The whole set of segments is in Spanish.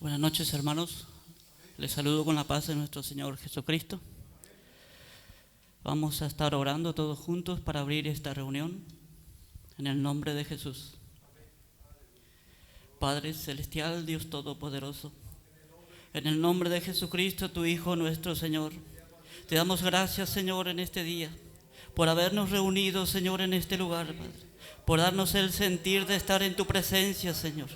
Buenas noches, hermanos. Les saludo con la paz de nuestro Señor Jesucristo. Vamos a estar orando todos juntos para abrir esta reunión en el nombre de Jesús. Padre celestial, Dios todopoderoso, en el nombre de Jesucristo, tu Hijo, nuestro Señor, te damos gracias, Señor, en este día, por habernos reunido, Señor, en este lugar, Padre, por darnos el sentir de estar en tu presencia, Señor,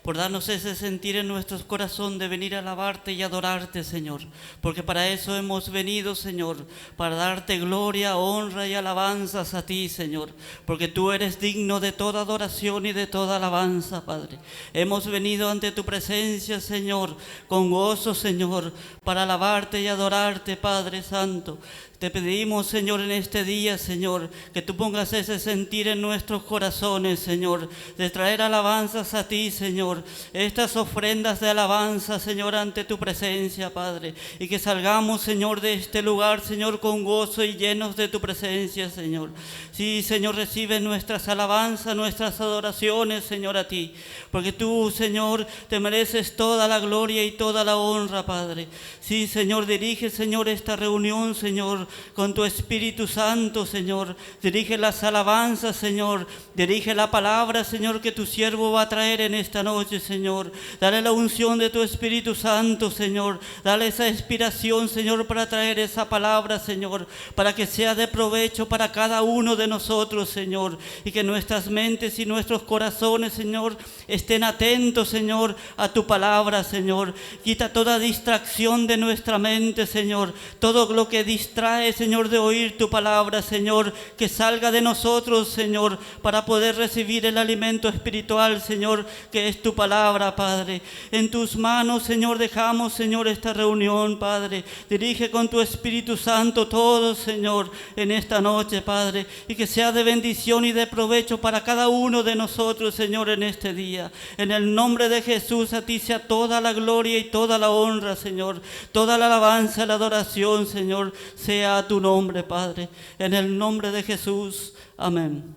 por darnos ese sentir en nuestros corazones de venir a alabarte y adorarte, Señor, porque para eso hemos venido, Señor, para darte gloria, honra y alabanzas a ti, Señor, porque tú eres digno de toda adoración y de toda alabanza, Padre. Hemos venido ante tu presencia, Señor, con gozo, Señor, para alabarte y adorarte, Padre Santo. Te pedimos, Señor, en este día, Señor, que tú pongas ese sentir en nuestros corazones, Señor, de traer alabanzas a ti, Señor, estas ofrendas de alabanza, Señor, ante tu presencia, Padre, y que salgamos, Señor, de este lugar, Señor, con gozo y llenos de tu presencia, Señor. Sí, Señor, recibe nuestras alabanzas, nuestras adoraciones, Señor, a ti, porque tú, Señor, te mereces toda la gloria y toda la honra, Padre. Sí, Señor, dirige, Señor, esta reunión, Señor, con tu Espíritu Santo, Señor. Dirige las alabanzas, Señor. Dirige la palabra, Señor, que tu siervo va a traer en esta noche, Señor. Dale la unción de tu Espíritu Santo, Señor. Dale esa inspiración, Señor, para traer esa palabra, Señor, para que sea de provecho para cada uno de nosotros, Señor, y que nuestras mentes y nuestros corazones, Señor, estén atentos, Señor, a tu palabra, Señor. Quita toda distracción de nuestra mente, Señor. Todo lo que distrae, Señor, de oír tu palabra, Señor, que salga de nosotros, Señor, para poder recibir el alimento espiritual, Señor, que es tu palabra, Padre. En tus manos, Señor, dejamos, Señor, esta reunión, Padre. Dirige con tu Espíritu Santo todo, Señor, en esta noche, Padre, y que sea de bendición y de provecho para cada uno de nosotros, Señor, en este día. En el nombre de Jesús, a ti sea toda la gloria y toda la honra, Señor, toda la alabanza, la adoración, Señor, sea a tu nombre, Padre, en el nombre de Jesús. Amén.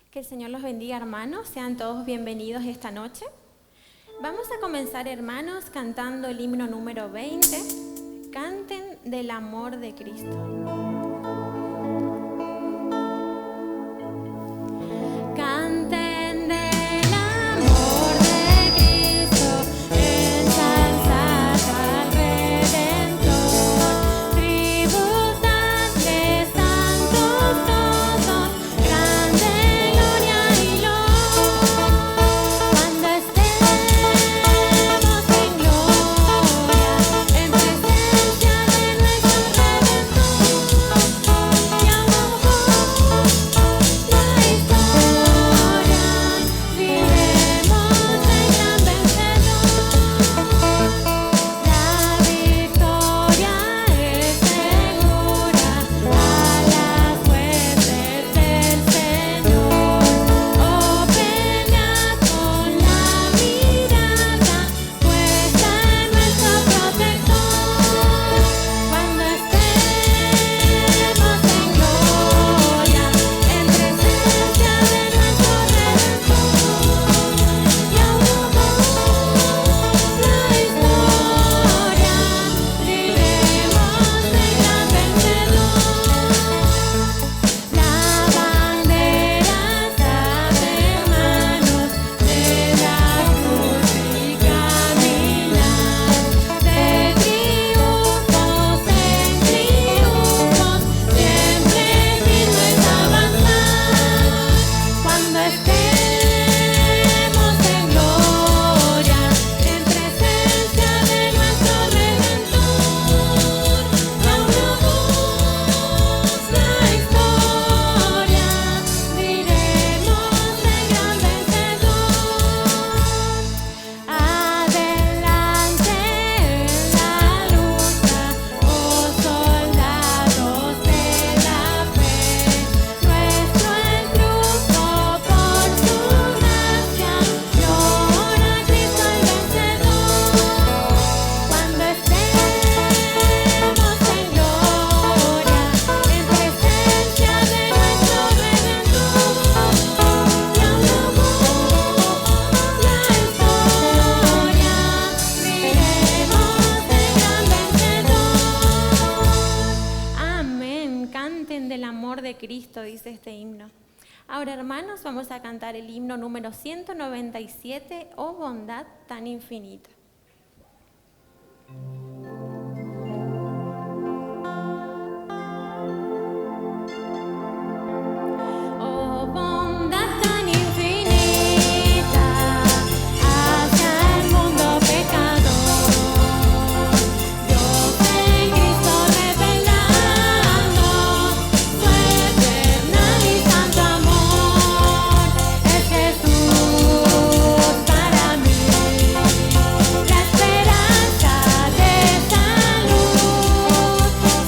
Que el Señor los bendiga, hermanos. Sean todos bienvenidos esta noche. Vamos a comenzar, hermanos, cantando el himno número 20. Canten del amor de Cristo. Canten del amor de Cristo, ensalzad al Redentor, tributadle santos todos, grande gloria y loor. Cuando estemos en gloria, en presencia de nuestro Redentor. de Cristo, dice este himno. Ahora, hermanos, vamos a cantar el himno número 197, Oh bondad tan infinita. Oh bondad tan infinita hacia el mundo pecador, Dios en Cristo revelando su eternal y santo amor, es Jesús para mí, la esperanza de salud,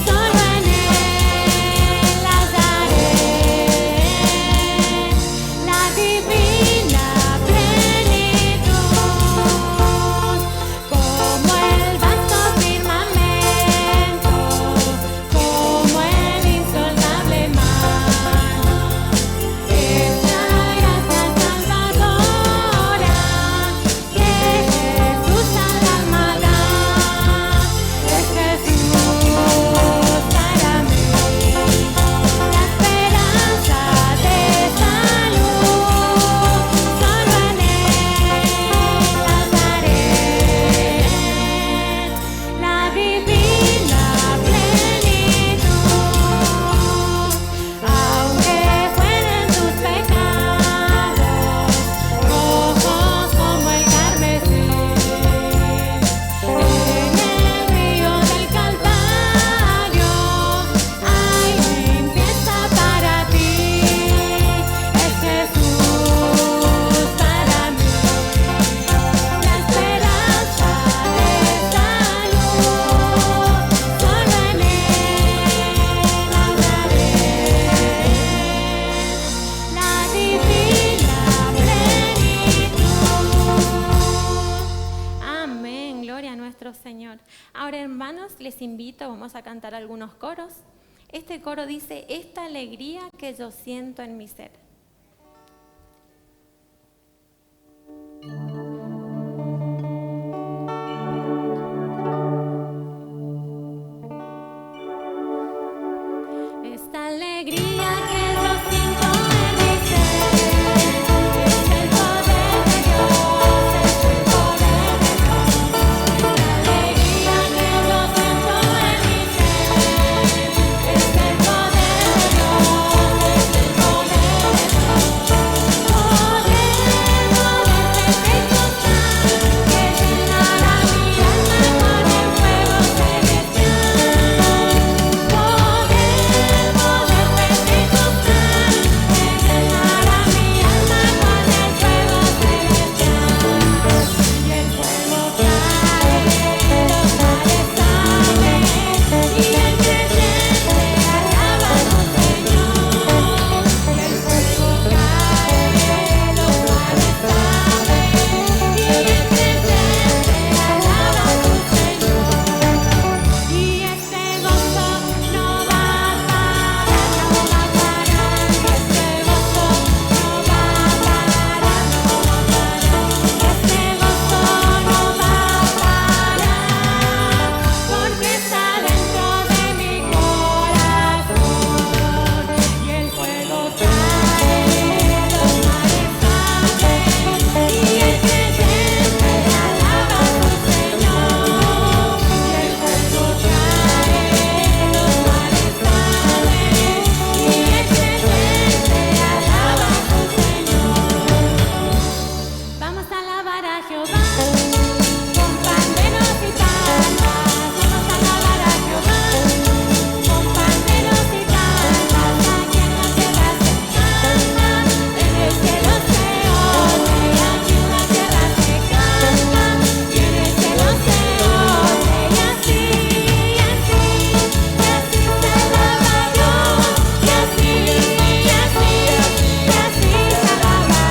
solo en Él las daré, la divina plenitud, como el vasto firmamento, como el insondable mar, esta gracia salvadora que Jesús al alma da, es Jesús para mí, la esperanza de salud, solo en Él las daré, la divina plenitud, aunque fueren tus pecados rojos como el carmesí, en el río del Calvario hay limpieza para ti, es Jesús para mí, la esperanza de salud, solo en Él las daré, la divina plenitud. Amén, gloria a nuestro Señor. Ahora, hermanos, les invito, vamos a cantar algunos coros. Este coro dice, esta alegría que yo siento en mi ser. Esta alegría que yo siento en mi ser, es el poder de Dios, es el poder de Dios. Esta alegría que yo siento en mi ser, es el poder de Dios, es el poder de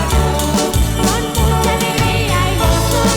Dios. Con mucha alegría y gozo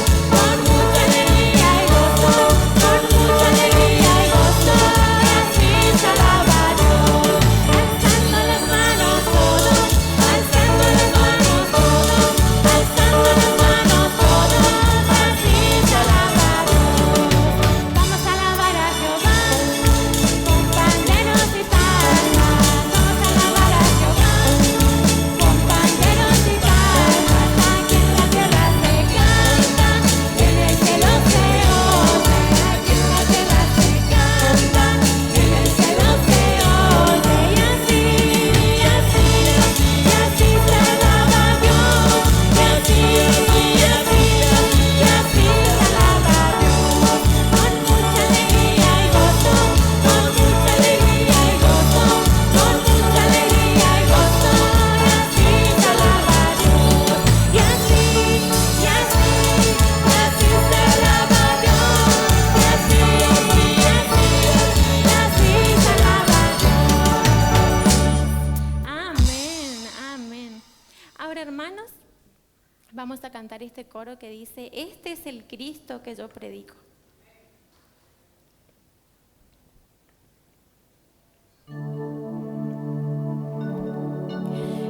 Vamos a cantar este coro que dice, este es el Cristo que yo predico.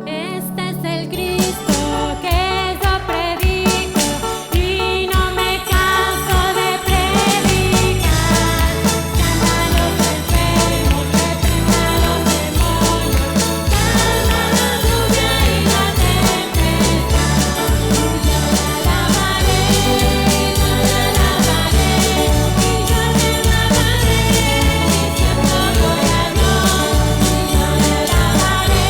Este es el Cristo que yo predico y no me canso de predicar. Sana a los enfermos, reprenda a los demonios, calma la lluvia y la tempestad. Yo le alabaré, yo le alabaré, y yo le alabaré, diciendo gloria a Dios. Yo le alabaré,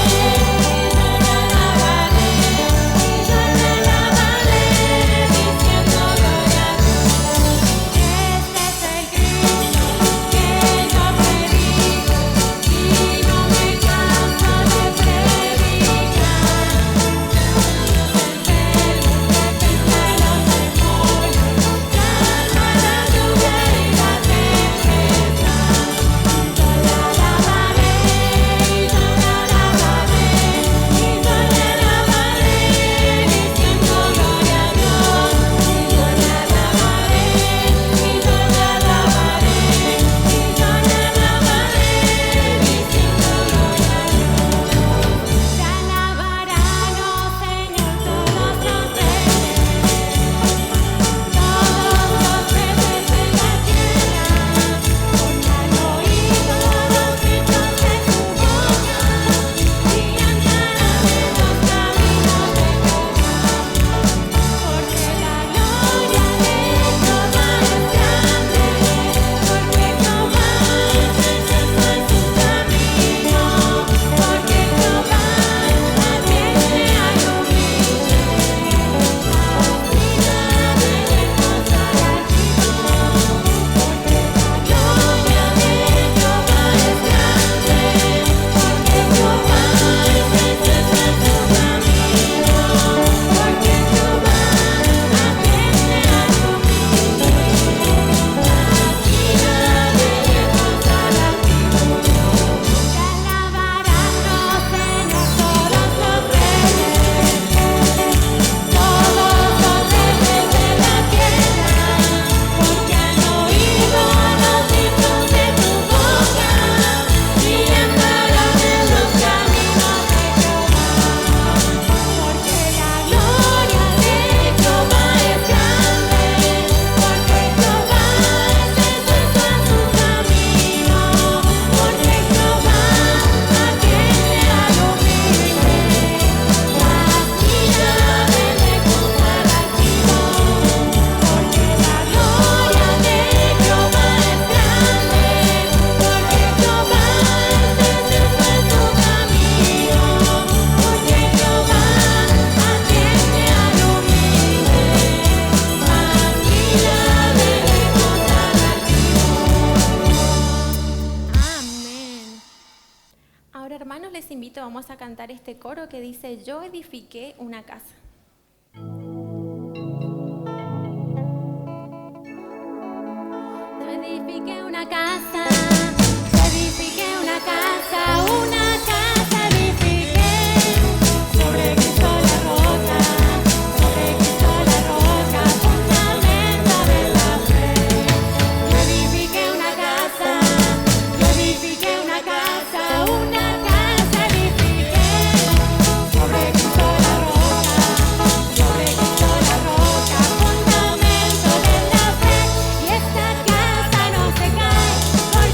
vamos a cantar este coro que dice, yo edifiqué una casa. Yo edifiqué una casa, yo edifiqué una casa edifiqué sobre Cristo la roca, fundamento de la fe. Yo edifiqué una casa, yo edifiqué una casa edifiqué sobre Cristo la roca, fundamento de la fe. Y esta casa no se cae,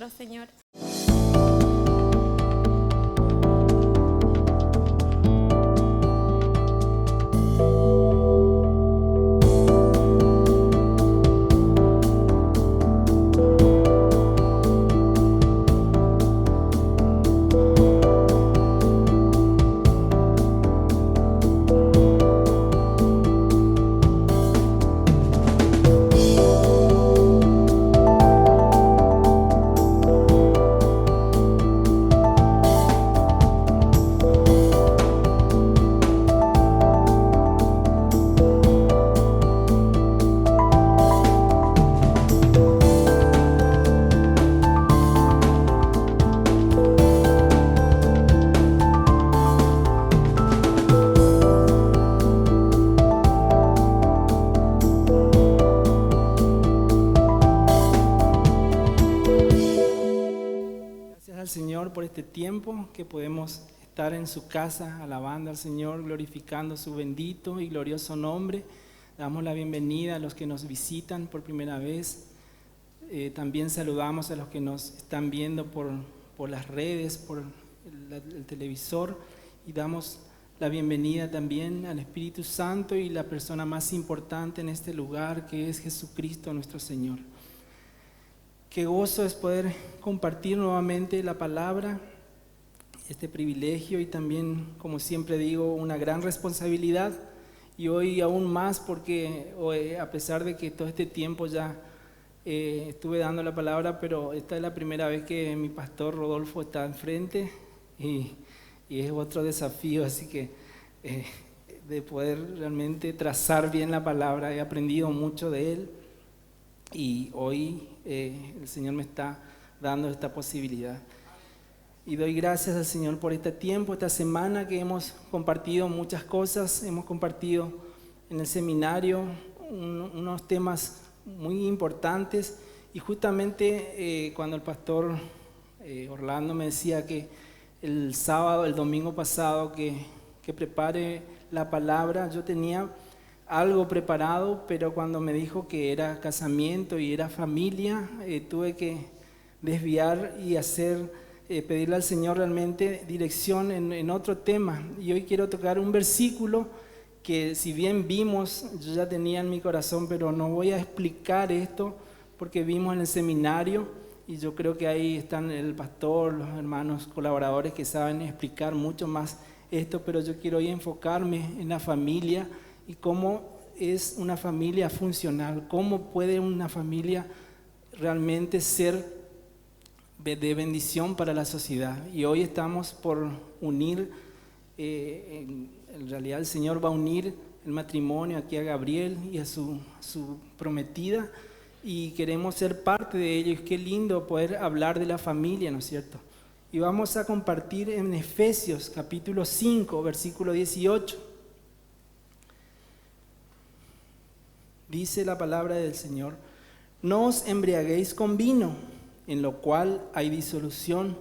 nosotros, Señor. Por este tiempo que podemos estar en su casa alabando al Señor, glorificando su bendito y glorioso nombre. Damos la bienvenida a los que nos visitan por primera vez. También saludamos a los que nos están viendo por las redes, por el televisor, y damos la bienvenida también al Espíritu Santo y la persona más importante en este lugar, que es Jesucristo nuestro Señor. Qué gozo es poder compartir nuevamente la palabra, este privilegio, y también, como siempre digo, una gran responsabilidad, y hoy aún más porque hoy, a pesar de que todo este tiempo ya estuve dando la palabra, pero esta es la primera vez que mi pastor Rodolfo está enfrente, y es otro desafío, así que de poder realmente trazar bien la palabra. He aprendido mucho de él, y hoy el Señor me está dando esta posibilidad. Y doy gracias al Señor por este tiempo, esta semana que hemos compartido muchas cosas. Hemos compartido en el seminario unos temas muy importantes, y justamente cuando el pastor Orlando me decía que el domingo pasado, que prepare la palabra, yo tenía algo preparado, pero cuando me dijo que era casamiento y era familia, tuve que desviar y pedirle al Señor realmente dirección en otro tema. Y hoy quiero tocar un versículo que, si bien vimos, yo ya tenía en mi corazón, pero no voy a explicar esto porque vimos en el seminario, y yo creo que ahí están el pastor, los hermanos colaboradores que saben explicar mucho más esto, pero yo quiero hoy enfocarme en la familia y cómo es una familia funcional, cómo puede una familia realmente ser de bendición para la sociedad. Y hoy estamos por unir, en realidad el Señor va a unir el matrimonio aquí a Gabriel y a su prometida, y queremos ser parte de ello. Y qué lindo poder hablar de la familia, ¿no es cierto? Y vamos a compartir en Efesios capítulo 5, versículo 18. Dice la palabra del Señor: no os embriaguéis con vino, en lo cual hay disolución,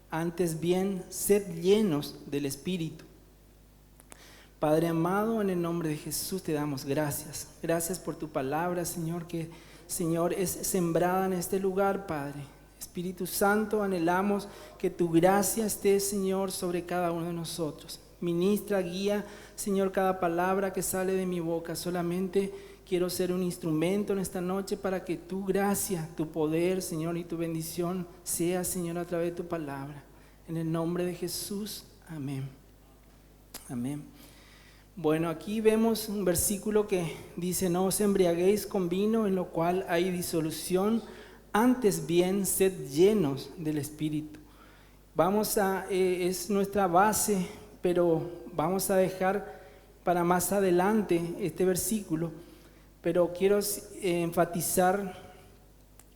antes bien sed llenos del Espíritu. Padre amado, en el nombre de Jesús te damos gracias. Gracias por tu palabra, Señor, que, Señor, es sembrada en este lugar, Padre. Espíritu Santo, anhelamos que tu gracia esté, Señor, sobre cada uno de nosotros. Ministra, guía, Señor, cada palabra que sale de mi boca. Solamente quiero ser un instrumento en esta noche para que tu gracia, tu poder, Señor, y tu bendición sea, Señor, a través de tu palabra. En el nombre de Jesús, amén. Amén. Bueno, aquí vemos un versículo que dice: no os embriaguéis con vino, en lo cual hay disolución, antes bien sed llenos del Espíritu. Es nuestra base, pero vamos a dejar para más adelante este versículo. Pero quiero enfatizar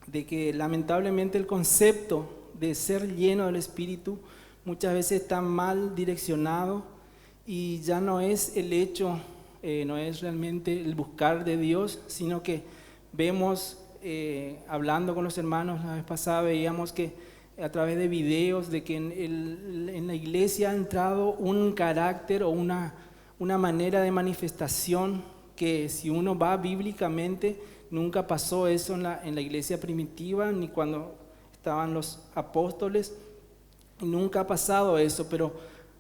de que lamentablemente el concepto de ser lleno del Espíritu muchas veces está mal direccionado, y ya no es el hecho, no es realmente el buscar de Dios, sino que vemos, hablando con los hermanos la vez pasada, veíamos que a través de videos de que en la iglesia ha entrado un carácter o una manera de manifestación que, si uno va bíblicamente, nunca pasó eso en la iglesia primitiva, ni cuando estaban los apóstoles, y nunca ha pasado eso, pero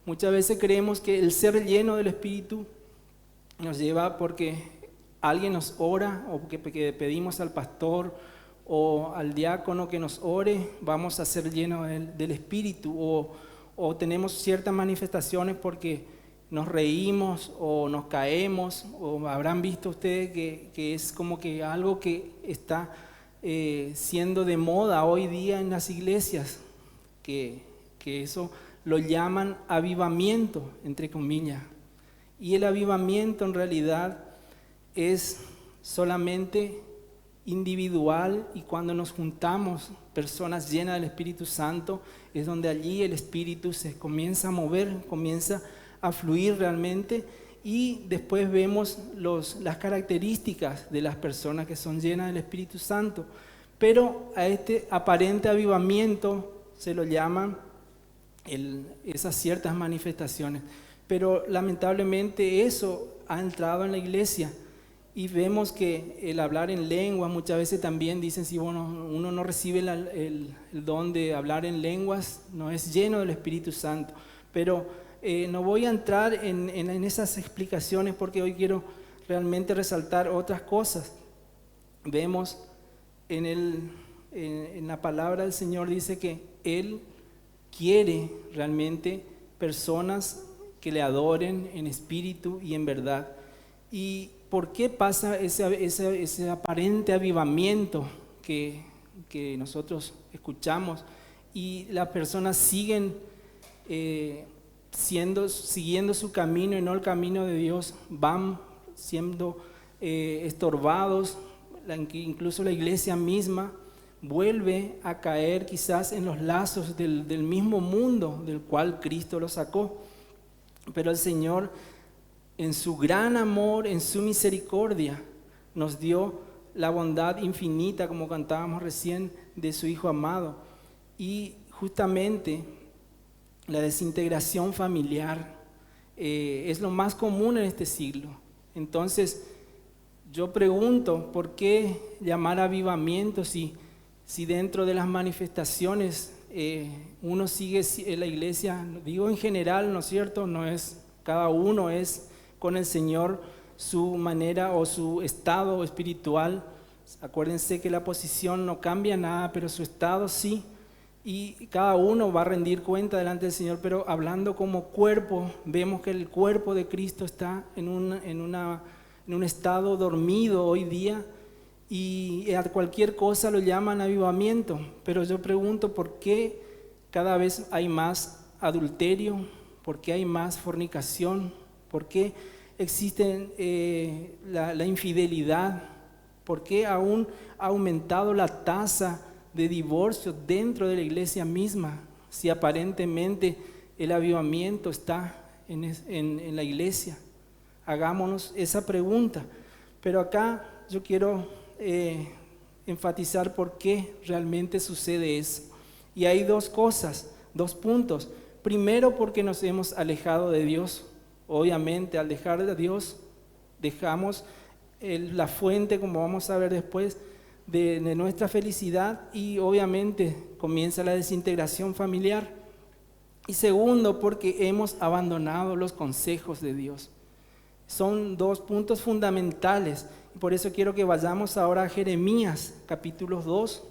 muchas veces creemos que el ser lleno del Espíritu nos lleva porque alguien nos ora o que pedimos al pastor o al diácono que nos ore, vamos a ser llenos del Espíritu, o tenemos ciertas manifestaciones porque nos reímos o nos caemos, o habrán visto ustedes que es como que algo que está siendo de moda hoy día en las iglesias, que eso lo llaman avivamiento, entre comillas. Y el avivamiento en realidad es solamente individual, y cuando nos juntamos personas llenas del Espíritu Santo es donde allí el Espíritu se comienza a mover, comienza a fluir realmente, y después vemos las características de las personas que son llenas del Espíritu Santo. Pero a este aparente avivamiento se lo llaman esas ciertas manifestaciones, pero lamentablemente eso ha entrado en la iglesia, y vemos que el hablar en lenguas muchas veces también dicen, si uno no recibe el don de hablar en lenguas, no es lleno del Espíritu Santo. Pero no voy a entrar en esas explicaciones porque hoy quiero realmente resaltar otras cosas. Vemos en la palabra del Señor, dice que Él quiere realmente personas que le adoren en espíritu y en verdad. ¿Y por qué pasa ese aparente avivamiento que nosotros escuchamos y las personas siguen siguiendo su camino y no el camino de Dios? Van siendo estorbados, incluso la iglesia misma vuelve a caer quizás en los lazos del mismo mundo del cual Cristo lo sacó. Pero el Señor, en su gran amor, en su misericordia, nos dio la bondad infinita, como cantábamos recién, de su Hijo amado. Y justamente la desintegración familiar es lo más común en este siglo. Entonces, yo pregunto, ¿por qué llamar avivamiento si dentro de las manifestaciones uno sigue la iglesia? Digo en general, ¿no es cierto? No es, cada uno es con el Señor su manera o su estado espiritual. Acuérdense que la posición no cambia nada, pero su estado sí. Y cada uno va a rendir cuenta delante del Señor, pero hablando como cuerpo, vemos que el cuerpo de Cristo está en un estado dormido hoy día, y a cualquier cosa lo llaman avivamiento. Pero yo pregunto, ¿por qué cada vez hay más adulterio? ¿Por qué hay más fornicación? ¿Por qué existe la infidelidad? ¿Por qué aún ha aumentado la tasa de divorcio dentro de la iglesia misma, si aparentemente el avivamiento está en la iglesia? Hagámonos esa pregunta. Pero acá yo quiero enfatizar por qué realmente sucede eso. Y hay dos cosas, dos puntos. Primero, porque nos hemos alejado de Dios. Obviamente, al dejar de Dios, dejamos la fuente, como vamos a ver después, de nuestra felicidad, y obviamente comienza la desintegración familiar. Y segundo, porque hemos abandonado los consejos de Dios. Son dos puntos fundamentales, y por eso quiero que vayamos ahora a Jeremías capítulo 2,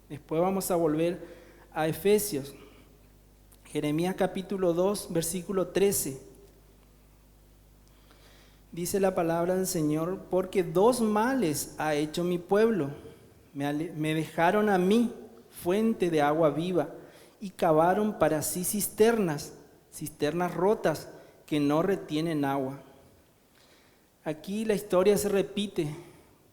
después vamos a volver a Efesios. Jeremías capítulo 2, versículo 13. Dice la palabra del Señor: porque dos males ha hecho mi pueblo. Me dejaron a mí fuente de agua viva, y cavaron para sí cisternas rotas que no retienen agua. Aquí la historia se repite,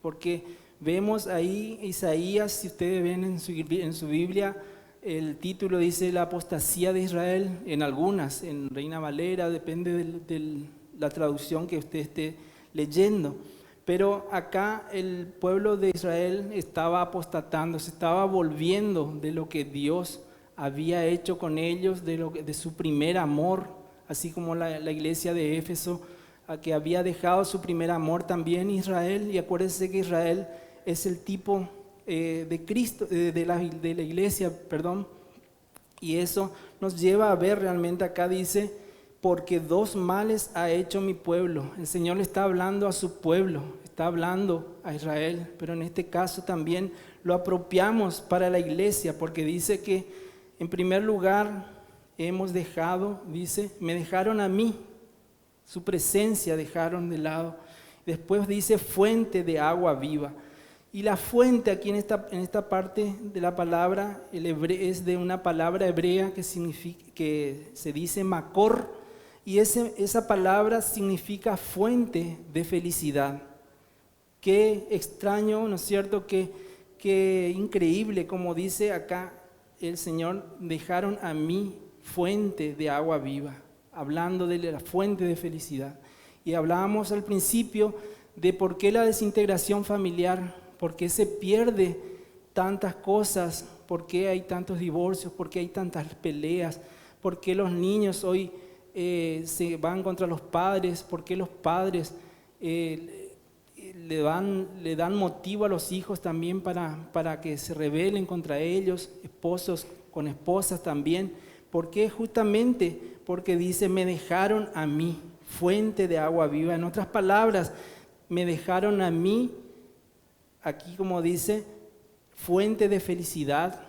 porque vemos ahí Isaías, si ustedes ven en su Biblia, el título dice la apostasía de Israel, en algunas, en Reina Valera, depende de la traducción que usted esté leyendo. Pero acá el pueblo de Israel estaba apostatando, se estaba volviendo de lo que Dios había hecho con ellos, de su primer amor, así como la iglesia de Éfeso, que había dejado su primer amor también Israel. Y acuérdense que Israel es el tipo de Cristo, de la iglesia, perdón. Y eso nos lleva a ver realmente, acá dice, porque 2 males ha hecho mi pueblo. El Señor le está hablando a su pueblo, está hablando a Israel, pero en este caso también lo apropiamos para la iglesia, porque dice que en primer lugar hemos dejado, dice, me dejaron a mí, su presencia dejaron de lado. Después dice fuente de agua viva. Y la fuente aquí en esta parte de la palabra es de una palabra hebrea que se dice makor, y esa palabra significa fuente de felicidad. Qué extraño, ¿no es cierto? Qué increíble, como dice acá el Señor, dejaron a mí fuente de agua viva, hablando de la fuente de felicidad. Y hablábamos al principio de por qué la desintegración familiar, por qué se pierde tantas cosas, por qué hay tantos divorcios, por qué hay tantas peleas, por qué los niños hoy se van contra los padres, por qué los padres le dan motivo a los hijos también para que se rebelen contra ellos, esposos con esposas también. ¿Por qué? Justamente porque dice, me dejaron a mí, fuente de agua viva. En otras palabras, me dejaron a mí, aquí como dice, fuente de felicidad,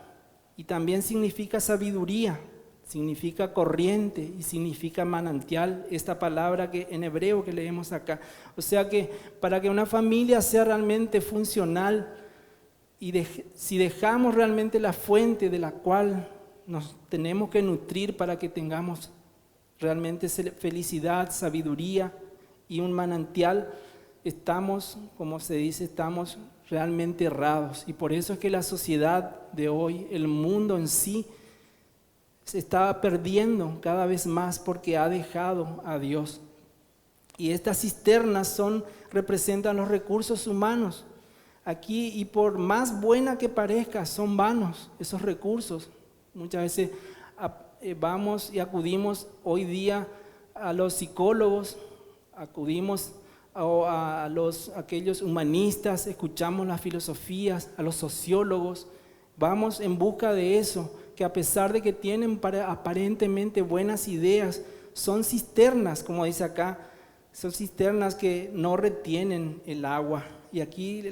y también significa sabiduría, significa corriente y significa manantial, esta palabra que en hebreo que leemos acá. O sea que para que una familia sea realmente funcional, y si dejamos realmente la fuente de la cual nos tenemos que nutrir para que tengamos realmente felicidad, sabiduría y un manantial, estamos, como se dice, estamos realmente errados. Y por eso es que la sociedad de hoy, el mundo en sí, se está perdiendo cada vez más porque ha dejado a Dios. Y estas cisternas representan los recursos humanos. Aquí, y por más buena que parezca, son vanos esos recursos. Muchas veces vamos y acudimos hoy día a los psicólogos, acudimos a aquellos humanistas, escuchamos las filosofías, a los sociólogos, vamos en busca de eso, que a pesar de que tienen aparentemente buenas ideas, son cisternas, como dice acá, son cisternas que no retienen el agua. Y aquí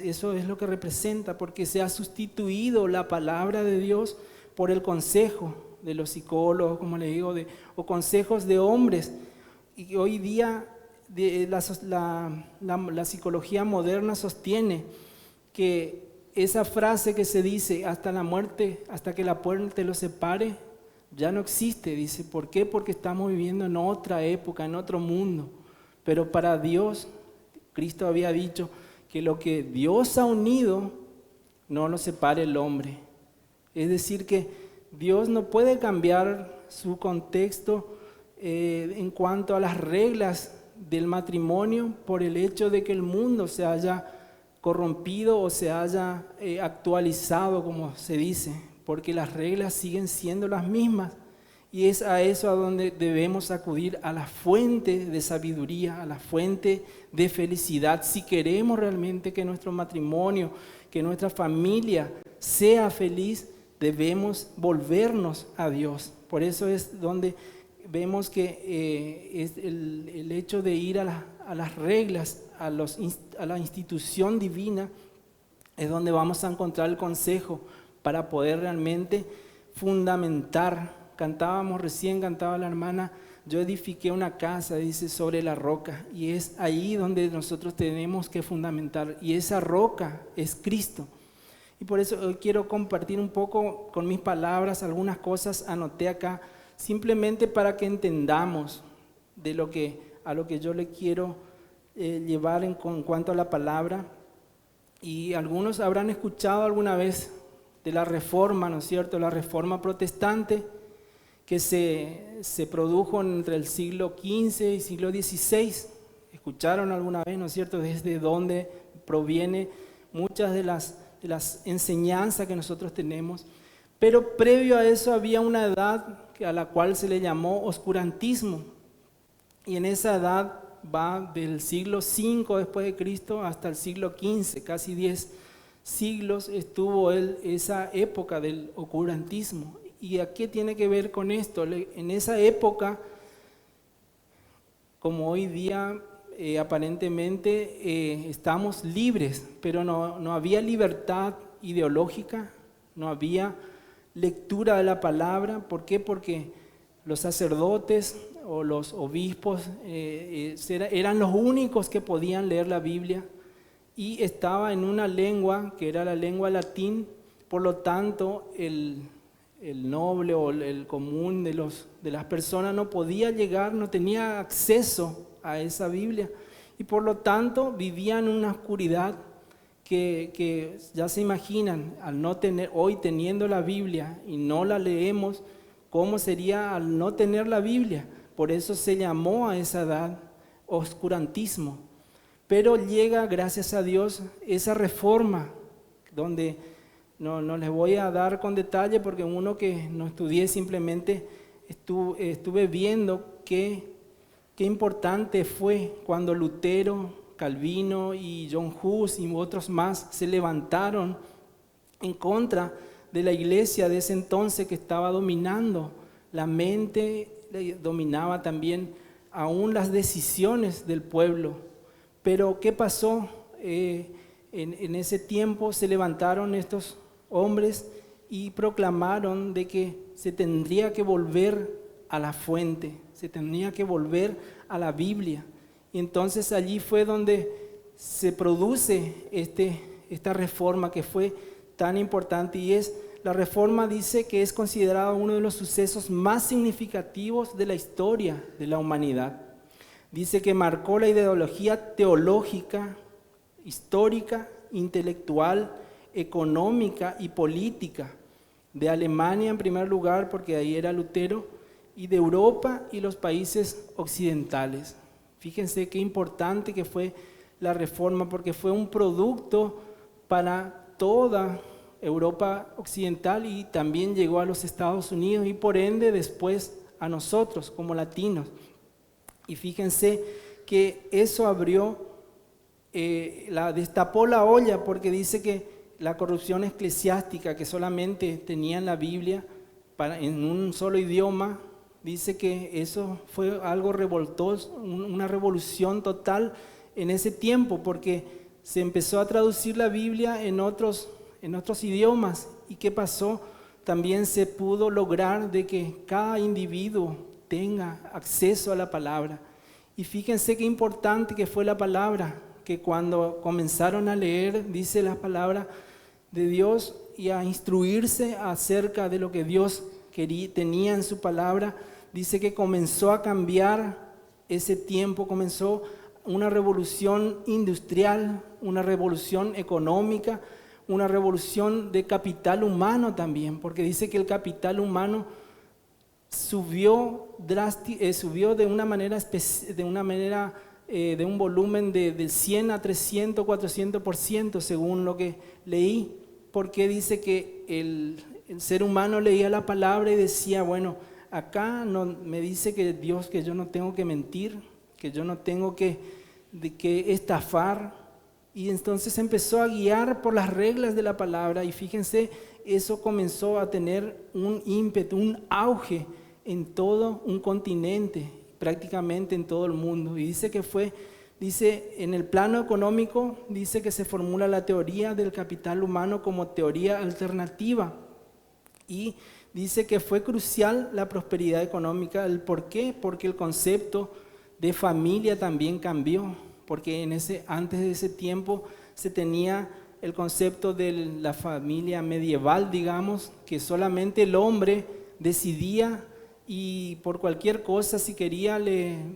eso es lo que representa, porque se ha sustituido la palabra de Dios por el consejo de los psicólogos, como le digo, o consejos de hombres. Y hoy día la psicología moderna sostiene que esa frase que se dice, hasta la muerte, hasta que la muerte los separe, ya no existe. Dice, ¿por qué? Porque estamos viviendo en otra época, en otro mundo. Pero para Dios, Cristo había dicho que lo que Dios ha unido, no lo separe el hombre. Es decir, que Dios no puede cambiar su contexto en cuanto a las reglas del matrimonio por el hecho de que el mundo se haya corrompido o se haya actualizado, como se dice, porque las reglas siguen siendo las mismas. Y es a eso a donde debemos acudir, a la fuente de sabiduría, a la fuente de felicidad. Si queremos realmente que nuestro matrimonio, que nuestra familia sea feliz, debemos volvernos a Dios. Por eso es donde vemos que es el hecho de ir a las reglas, a la institución divina, es donde vamos a encontrar el consejo para poder realmente fundamentar. Cantaba la hermana, yo edifiqué una casa, dice, sobre la roca, y es ahí donde nosotros tenemos que fundamentar, y esa roca es Cristo. Y por eso hoy quiero compartir un poco con mis palabras algunas cosas, anoté acá, simplemente para que entendamos a lo que yo le quiero llevar en cuanto a la palabra. Y algunos habrán escuchado alguna vez de la reforma, ¿no es cierto?, la reforma protestante, que se produjo entre el siglo XV y siglo XVI. ¿Escucharon alguna vez, no es cierto?, desde dónde proviene muchas de las enseñanzas que nosotros tenemos. Pero previo a eso había una edad a la cual se le llamó oscurantismo. Y en esa edad va del siglo V después de Cristo hasta el siglo XV, casi 10 siglos estuvo esa época del oscurantismo. ¿Y a qué tiene que ver con esto? En esa época, como hoy día aparentemente estamos libres, pero no había libertad ideológica, no había lectura de la palabra. ¿Por qué? Porque los sacerdotes o los obispos eran los únicos que podían leer la Biblia, y estaba en una lengua que era la lengua latín. Por lo tanto, el noble o el común de las personas no podía llegar, no tenía acceso a esa Biblia, y por lo tanto vivían en una oscuridad que ya se imaginan, al no tener, hoy teniendo la Biblia y no la leemos, ¿cómo sería al no tener la Biblia? Por eso se llamó a esa edad oscurantismo. Pero llega, gracias a Dios, esa reforma, donde no les voy a dar con detalle, porque uno que no estudié, simplemente estuve viendo qué importante fue cuando Lutero, Calvino y John Hus y otros más se levantaron en contra de la iglesia de ese entonces, que estaba dominando la mente, dominaba también aún las decisiones del pueblo. Pero ¿qué pasó? En ese tiempo se levantaron estos hombres y proclamaron de que se tendría que volver a la fuente, se tendría que volver a la Biblia. Y entonces allí fue donde se produce esta reforma que fue tan importante, y la reforma dice que es considerado uno de los sucesos más significativos de la historia de la humanidad. Dice que marcó la ideología teológica, histórica, intelectual, económica y política de Alemania en primer lugar, porque ahí era Lutero, y de Europa y los países occidentales. Fíjense qué importante que fue la reforma, porque fue un producto para toda Europa occidental, y también llegó a los Estados Unidos y por ende después a nosotros como latinos. Y fíjense que eso abrió, destapó la olla, porque dice que la corrupción eclesiástica, que solamente tenían la Biblia en un solo idioma, dice que eso fue algo revoltoso, una revolución total en ese tiempo, porque se empezó a traducir la Biblia en otros idiomas. ¿Y qué pasó? También se pudo lograr de que cada individuo tenga acceso a la palabra. Y fíjense qué importante que fue la palabra, que cuando comenzaron a leer, dice la palabra de Dios, y a instruirse acerca de lo que Dios tenía en su palabra, dice que comenzó a cambiar ese tiempo, comenzó una revolución industrial, una revolución económica, una revolución de capital humano también, porque dice que el capital humano subió de una manera, de un volumen de 100 a 300, 400%, según lo que leí, porque dice que el ser humano leía la palabra y decía, bueno, acá me dice que Dios, que yo no tengo que mentir, que yo no tengo que estafar, y entonces empezó a guiar por las reglas de la palabra. Y fíjense, eso comenzó a tener un ímpetu, un auge en todo un continente, prácticamente en todo el mundo. Y dice en el plano económico, dice que se formula la teoría del capital humano como teoría alternativa, y dice que fue crucial la prosperidad económica. ¿El por qué? Porque el concepto de familia también cambió, porque antes de ese tiempo se tenía el concepto de la familia medieval, digamos, que solamente el hombre decidía, y por cualquier cosa, si quería,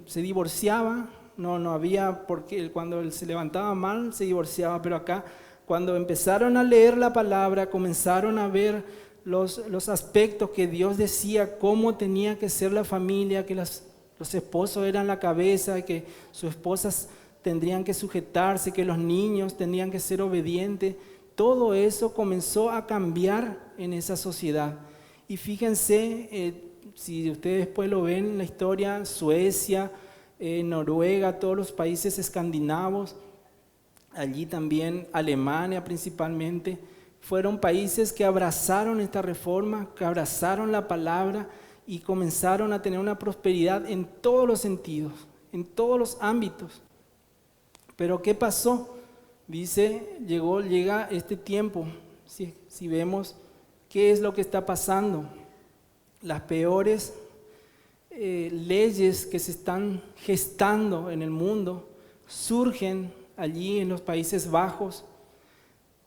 se divorciaba. No había, porque cuando él se levantaba mal, se divorciaba. Pero acá, cuando empezaron a leer la palabra, comenzaron a ver los aspectos que Dios decía, cómo tenía que ser la familia, que los esposos eran la cabeza, que sus esposas tendrían que sujetarse, que los niños tendrían que ser obedientes. Todo eso comenzó a cambiar en esa sociedad. Y fíjense, si ustedes después lo ven en la historia, Suecia, Noruega, todos los países escandinavos, allí también Alemania principalmente, fueron países que abrazaron esta reforma, que abrazaron la palabra y comenzaron a tener una prosperidad en todos los sentidos, en todos los ámbitos. Pero ¿qué pasó? Dice, llega este tiempo, si vemos qué es lo que está pasando, las peores leyes que se están gestando en el mundo surgen allí en los Países Bajos,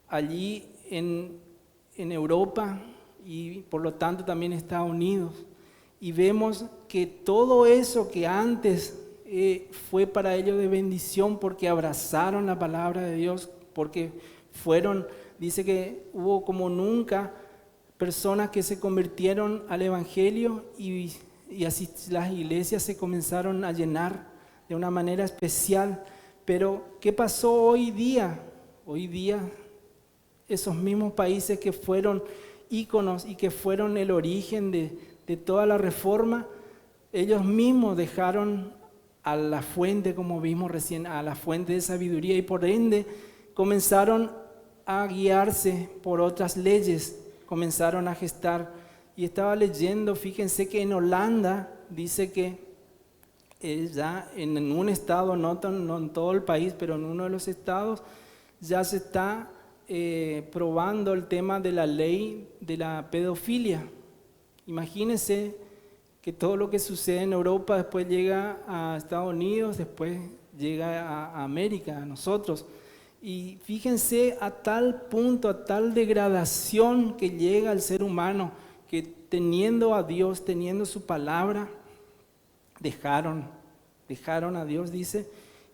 allí en Europa y por lo tanto también en Estados Unidos. Y vemos que todo eso que antes fue para ellos de bendición porque abrazaron la palabra de Dios, porque dice que hubo como nunca personas que se convirtieron al Evangelio y así las iglesias se comenzaron a llenar de una manera especial. Pero ¿qué pasó hoy día? Hoy día esos mismos países que fueron íconos y que fueron el origen de toda la reforma, ellos mismos dejaron a la fuente, como vimos recién, a la fuente de sabiduría, y por ende comenzaron a guiarse por otras leyes, comenzaron a gestar. Y estaba leyendo, fíjense que en Holanda dice que ya en un estado, no en todo el país, pero en uno de los estados, ya se está probando el tema de la ley de la pedofilia. Imagínense que todo lo que sucede en Europa después llega a Estados Unidos, después llega a América, a nosotros. Y fíjense a tal punto, a tal degradación que llega el ser humano, que teniendo a Dios, teniendo su palabra, dejaron a Dios, dice,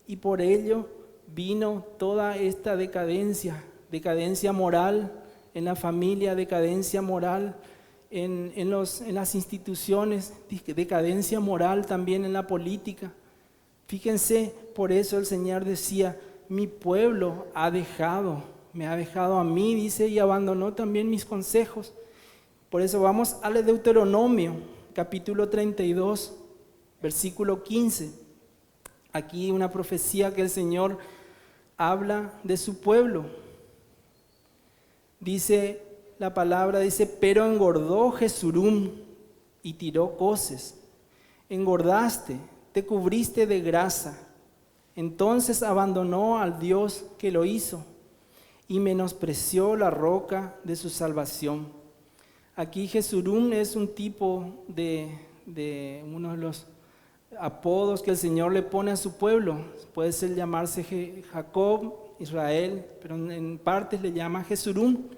y por ello vino toda esta decadencia moral en la familia, decadencia moral en las instituciones, decadencia moral también en la política. Fíjense, por eso el Señor decía, mi pueblo me ha dejado a mí, dice, y abandonó también mis consejos. Por eso vamos al Deuteronomio, capítulo 32, versículo 15. Aquí una profecía que el Señor habla de su pueblo. Dice la palabra, dice, pero engordó Jesurún y tiró coces. Engordaste, te cubriste de grasa. Entonces abandonó al Dios que lo hizo y menospreció la roca de su salvación. Aquí Jesurún es un tipo de uno de los apodos que el Señor le pone a su pueblo. Puede ser llamarse Jacob, Israel, pero en partes le llama Jesurún.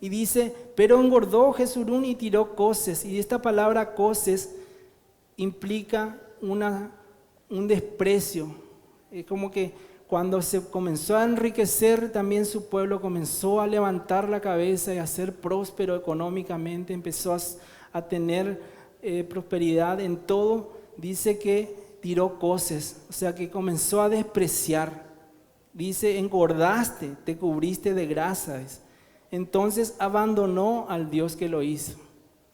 Y dice, pero engordó Jesurún y tiró coces. Y esta palabra coces implica un desprecio. Es como que cuando se comenzó a enriquecer, también su pueblo comenzó a levantar la cabeza y a ser próspero económicamente, empezó a tener prosperidad en todo. Dice que tiró coces, o sea que comenzó a despreciar. Dice, engordaste, te cubriste de grasa. Entonces abandonó al Dios que lo hizo.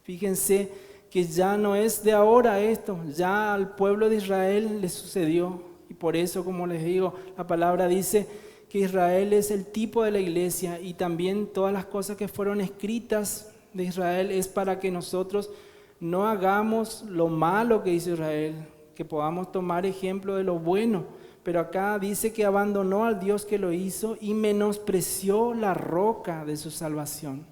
Fíjense que ya no es de ahora esto, ya al pueblo de Israel le sucedió. Y por eso, como les digo, la palabra dice que Israel es el tipo de la iglesia, y también todas las cosas que fueron escritas de Israel es para que nosotros no hagamos lo malo que hizo Israel, que podamos tomar ejemplo de lo bueno. Pero acá dice que abandonó al Dios que lo hizo y menospreció la roca de su salvación.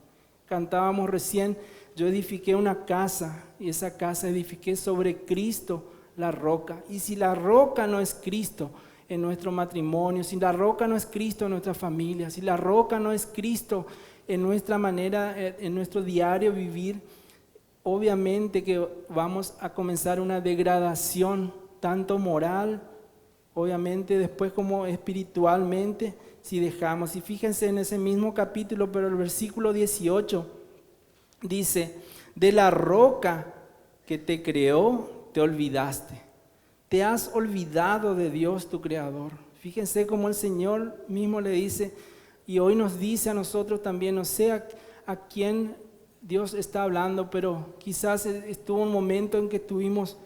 Cantábamos recién, yo edifiqué una casa y esa casa edifiqué sobre Cristo, la roca. Y si la roca no es Cristo en nuestro matrimonio, si la roca no es Cristo en nuestra familia, si la roca no es Cristo en nuestra manera, en nuestro diario vivir, obviamente que vamos a comenzar una degradación tanto moral, obviamente después como espiritualmente, si dejamos. Y fíjense en ese mismo capítulo, pero el versículo 18 dice, de la roca que te creó, te olvidaste. Te has olvidado de Dios tu Creador. Fíjense cómo el Señor mismo le dice, y hoy nos dice a nosotros también, no sé a quién Dios está hablando, pero quizás estuvo un momento en que estuvimos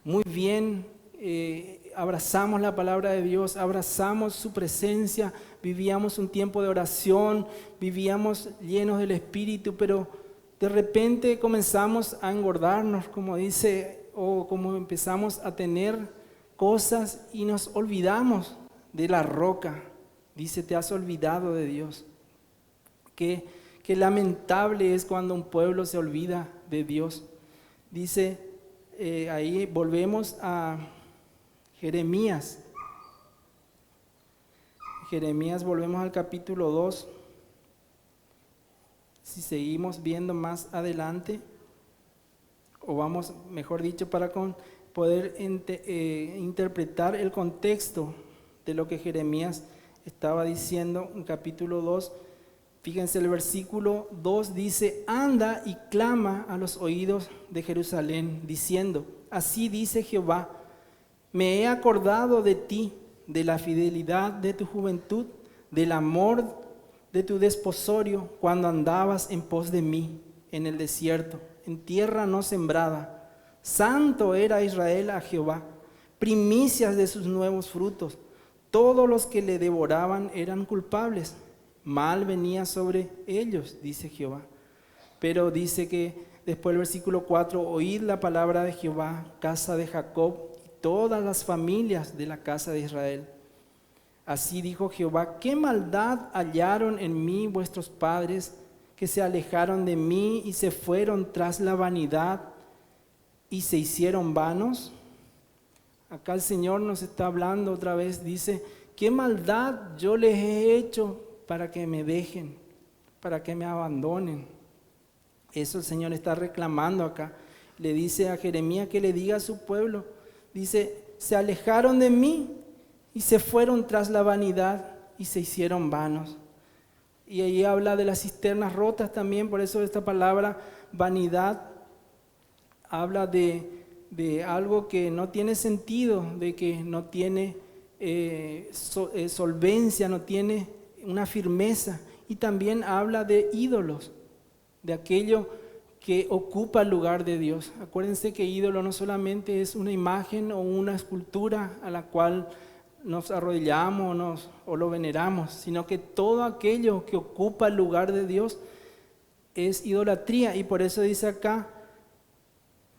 muy bien, abrazamos la palabra de Dios, abrazamos su presencia, vivíamos un tiempo de oración, vivíamos llenos del Espíritu, pero de repente comenzamos a engordarnos, como dice, o como empezamos a tener cosas y nos olvidamos de la roca. Dice, te has olvidado de Dios. Qué lamentable es cuando un pueblo se olvida de Dios. Dice, ahí volvemos a Jeremías. Jeremías, volvemos al capítulo 2. Si seguimos viendo más adelante, o vamos, mejor dicho, para poder interpretar el contexto de lo que Jeremías estaba diciendo en capítulo 2, fíjense el versículo 2 dice, anda y clama a los oídos de Jerusalén, diciendo, así dice Jehová, me he acordado de ti, de la fidelidad de tu juventud, del amor de tu desposorio, cuando andabas en pos de mí en el desierto, en tierra no sembrada. Santo era Israel a Jehová, primicias de sus nuevos frutos. Todos los que le devoraban eran culpables. Mal venía sobre ellos, dice Jehová. Pero dice que después el versículo 4, oíd la palabra de Jehová, casa de Jacob, y todas las familias de la casa de Israel. Así dijo Jehová, ¿qué maldad hallaron en mí vuestros padres, que se alejaron de mí y se fueron tras la vanidad y se hicieron vanos? Acá el Señor nos está hablando otra vez, dice, ¿qué maldad yo les he hecho para que me dejen, para que me abandonen? Eso el Señor está reclamando acá. Le dice a Jeremías que le diga a su pueblo, dice, se alejaron de mí y se fueron tras la vanidad y se hicieron vanos. Y ahí habla de las cisternas rotas también, por eso esta palabra vanidad habla de algo que no tiene sentido, de que no tiene solvencia, no tiene una firmeza. Y también habla de ídolos, de aquello que ocupa el lugar de Dios. Acuérdense que ídolo no solamente es una imagen o una escultura a la cual nos arrodillamos o lo veneramos, sino que todo aquello que ocupa el lugar de Dios es idolatría. Y por eso dice acá,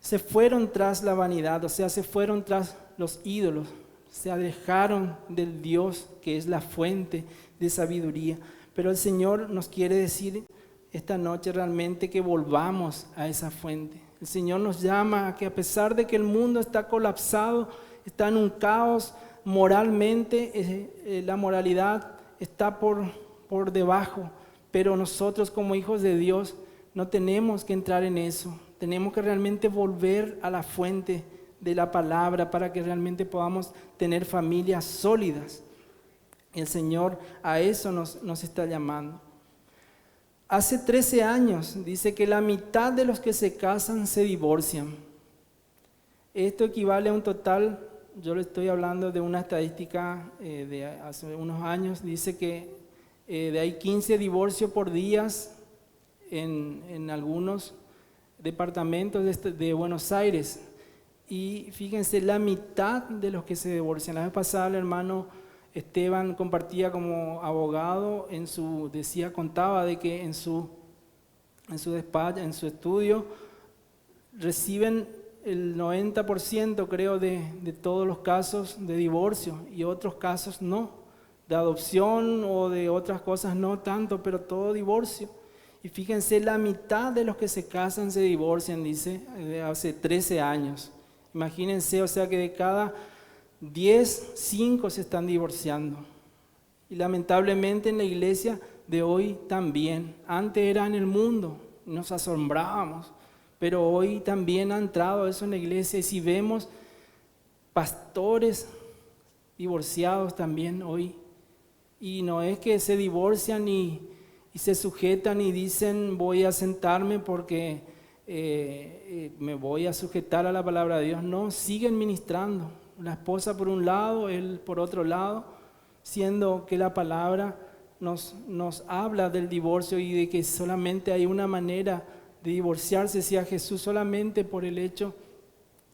se fueron tras la vanidad, o sea, se fueron tras los ídolos, se alejaron del Dios que es la fuente de sabiduría. Pero el Señor nos quiere decir esta noche realmente que volvamos a esa fuente. El Señor nos llama a que a pesar de que el mundo está colapsado, está en un caos moralmente, la moralidad está por debajo, pero nosotros como hijos de Dios no tenemos que entrar en eso. Tenemos que realmente volver a la fuente de la palabra para que realmente podamos tener familias sólidas. El Señor a eso nos está llamando. Hace 13 años dice que la mitad de los que se casan se divorcian. Esto equivale a un total, yo le estoy hablando de una estadística de hace unos años, dice que hay 15 divorcios por día en algunos departamentos de Buenos Aires. Y fíjense, la mitad de los que se divorcian. La vez pasada el hermano Esteban compartía como abogado, contaba de que en su despacho, en su estudio, reciben el 90% creo de todos los casos de divorcio y otros casos no, de adopción o de otras cosas no tanto, pero todo divorcio. Y fíjense, la mitad de los que se casan se divorcian, dice, de hace 13 años. Imagínense, o sea que de cada 10, 5 se están divorciando. Y lamentablemente en la iglesia de hoy también. Antes era en el mundo, nos asombrábamos, pero hoy también ha entrado eso en la iglesia. Y si vemos pastores divorciados también hoy, y no es que se divorcian y se sujetan y dicen voy a sentarme porque me voy a sujetar a la palabra de Dios. No, siguen ministrando. La esposa por un lado, él por otro lado, siendo que la palabra nos habla del divorcio y de que solamente hay una manera de divorciarse, si a Jesús solamente por el hecho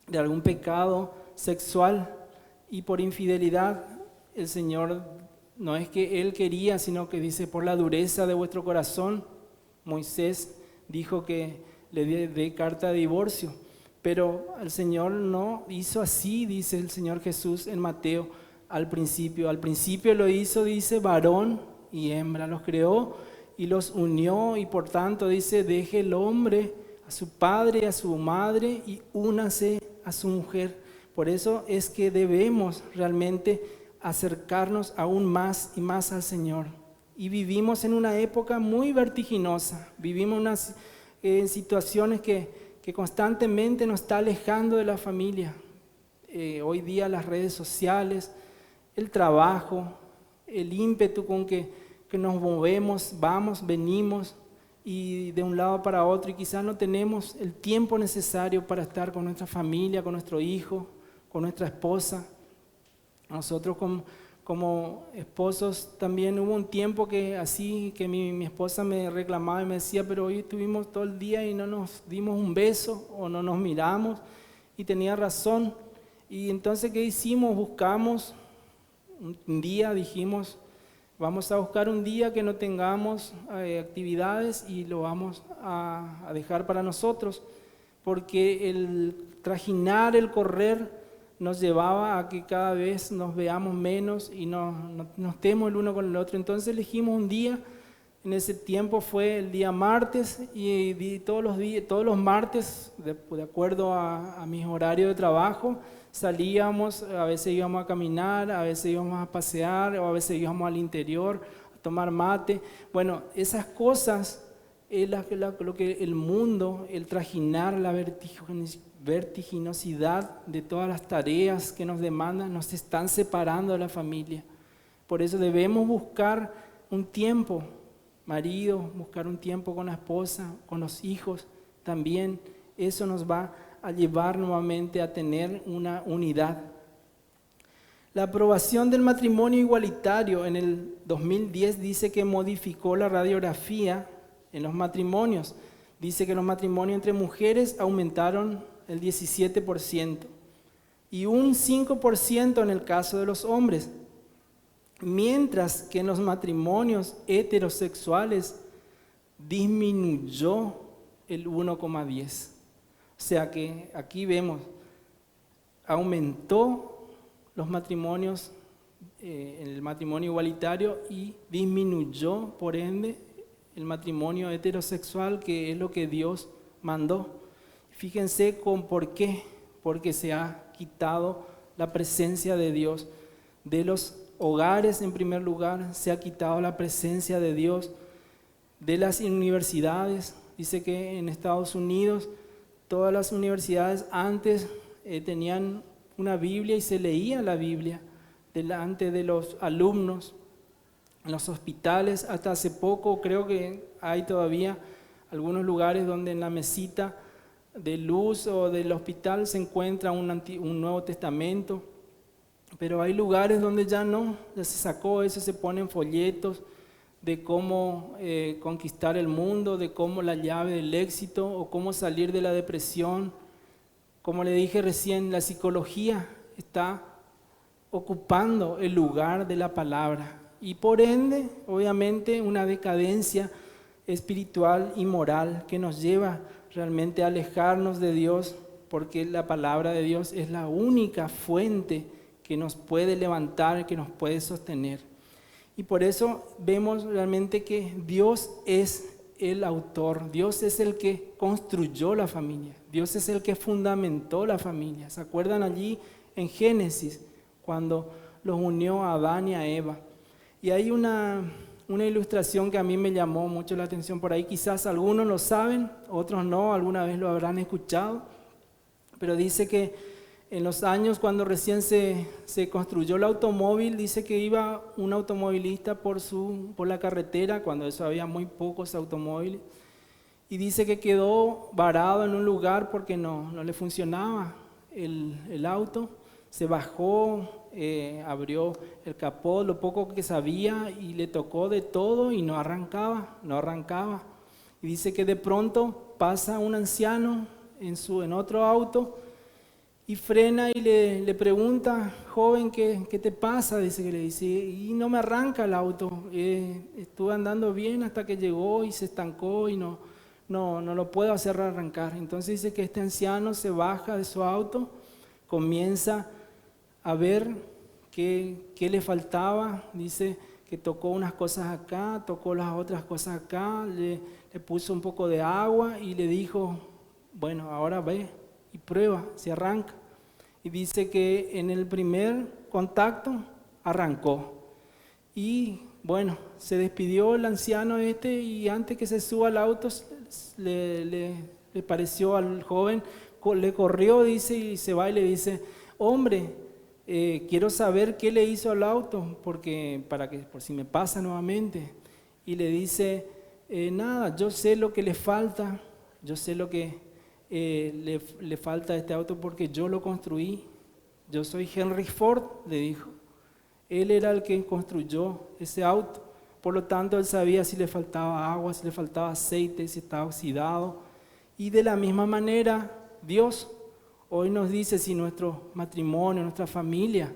de algún pecado sexual y por infidelidad, el Señor no es que él quería, sino que dice, por la dureza de vuestro corazón, Moisés dijo que le dé carta de divorcio. Pero el Señor no hizo así, dice el Señor Jesús en Mateo al principio. Al principio lo hizo, dice, varón y hembra, los creó y los unió, y por tanto dice, deje el hombre a su padre y a su madre y únase a su mujer. Por eso es que debemos realmente acercarnos aún más y más al Señor. Y vivimos en una época muy vertiginosa, vivimos unas situaciones que constantemente nos está alejando de la familia. Hoy día las redes sociales, el trabajo, el ímpetu con que nos movemos, vamos, venimos y de un lado para otro, y quizás no tenemos el tiempo necesario para estar con nuestra familia, con nuestro hijo, con nuestra esposa. Nosotros como esposos también hubo un tiempo que así, que mi esposa me reclamaba y me decía, pero hoy estuvimos todo el día y no nos dimos un beso o no nos miramos, y tenía razón. Y entonces, ¿qué hicimos? Buscamos un día, dijimos, vamos a buscar un día que no tengamos actividades y lo vamos a dejar para nosotros, porque el trajinar, el correr, nos llevaba a que cada vez nos veamos menos y no estemos el uno con el otro. Entonces elegimos un día, en ese tiempo fue el día martes, y todos los martes, de acuerdo a mis horarios de trabajo, salíamos, a veces íbamos a caminar, a veces íbamos a pasear, o a veces íbamos al interior a tomar mate. Bueno, esas cosas es lo que el mundo, el trajinar, la vertiginosidad de todas las tareas que nos demandan, nos están separando de la familia. Por eso debemos buscar un tiempo, marido, buscar un tiempo con la esposa, con los hijos también. Eso nos va a llevar nuevamente a tener una unidad. La aprobación del matrimonio igualitario en el 2010 dice que modificó la radiografía en los matrimonios. Dice que los matrimonios entre mujeres aumentaron el 17% y un 5% en el caso de los hombres, mientras que en los matrimonios heterosexuales disminuyó el 1,10%. O sea que aquí vemos, aumentó los matrimonios, el matrimonio igualitario, y disminuyó, por ende, el matrimonio heterosexual, que es lo que Dios mandó. Fíjense por qué, porque se ha quitado la presencia de Dios de los hogares. En primer lugar, se ha quitado la presencia de Dios de las universidades. Dice que en Estados Unidos todas las universidades antes tenían una Biblia y se leía la Biblia delante de los alumnos. En los hospitales, hasta hace poco, creo que hay todavía algunos lugares donde en la mesita de luz o del hospital se encuentra un Nuevo Testamento, pero hay lugares donde ya no, ya se sacó eso, se ponen folletos de cómo conquistar el mundo, de cómo la llave del éxito o cómo salir de la depresión. Como le dije recién, la psicología está ocupando el lugar de la palabra y por ende, obviamente, una decadencia espiritual y moral que nos lleva realmente a alejarnos de Dios, porque la palabra de Dios es la única fuente que nos puede levantar, que nos puede sostener. Y por eso vemos realmente que Dios es el autor, Dios es el que construyó la familia, Dios es el que fundamentó la familia. ¿Se acuerdan allí en Génesis cuando los unió a Adán y a Eva? Y hay una ilustración que a mí me llamó mucho la atención por ahí. Quizás algunos lo saben, otros no, alguna vez lo habrán escuchado, pero dice que en los años cuando recién se construyó el automóvil, dice que iba un automovilista por la carretera, cuando eso había muy pocos automóviles, y dice que quedó varado en un lugar porque no le funcionaba el auto. Se bajó, abrió el capó, lo poco que sabía, y le tocó de todo y no arrancaba. Y dice que de pronto pasa un anciano en otro auto Y frena y le pregunta, joven, ¿qué te pasa? Dice que le dice, y no me arranca el auto. Estuve andando bien hasta que llegó y se estancó y no lo puedo hacer arrancar. Entonces dice que este anciano se baja de su auto, comienza a ver qué le faltaba. Dice que tocó unas cosas acá, tocó las otras cosas acá, le puso un poco de agua y le dijo, bueno, ahora ve y prueba, se arranca. Y dice que en el primer contacto arrancó. Y bueno, se despidió el anciano y antes que se suba al auto le pareció al joven, le corrió, dice, y se va y le dice, hombre, quiero saber qué le hizo al auto, por si me pasa nuevamente. Y le dice, nada, yo sé lo que le falta, yo sé lo que le falta a este auto porque yo lo construí. Yo soy Henry Ford, le dijo. Él era el que construyó ese auto. Por lo tanto, él sabía si le faltaba agua, si le faltaba aceite, si estaba oxidado. Y de la misma manera, Dios hoy nos dice si nuestro matrimonio, nuestra familia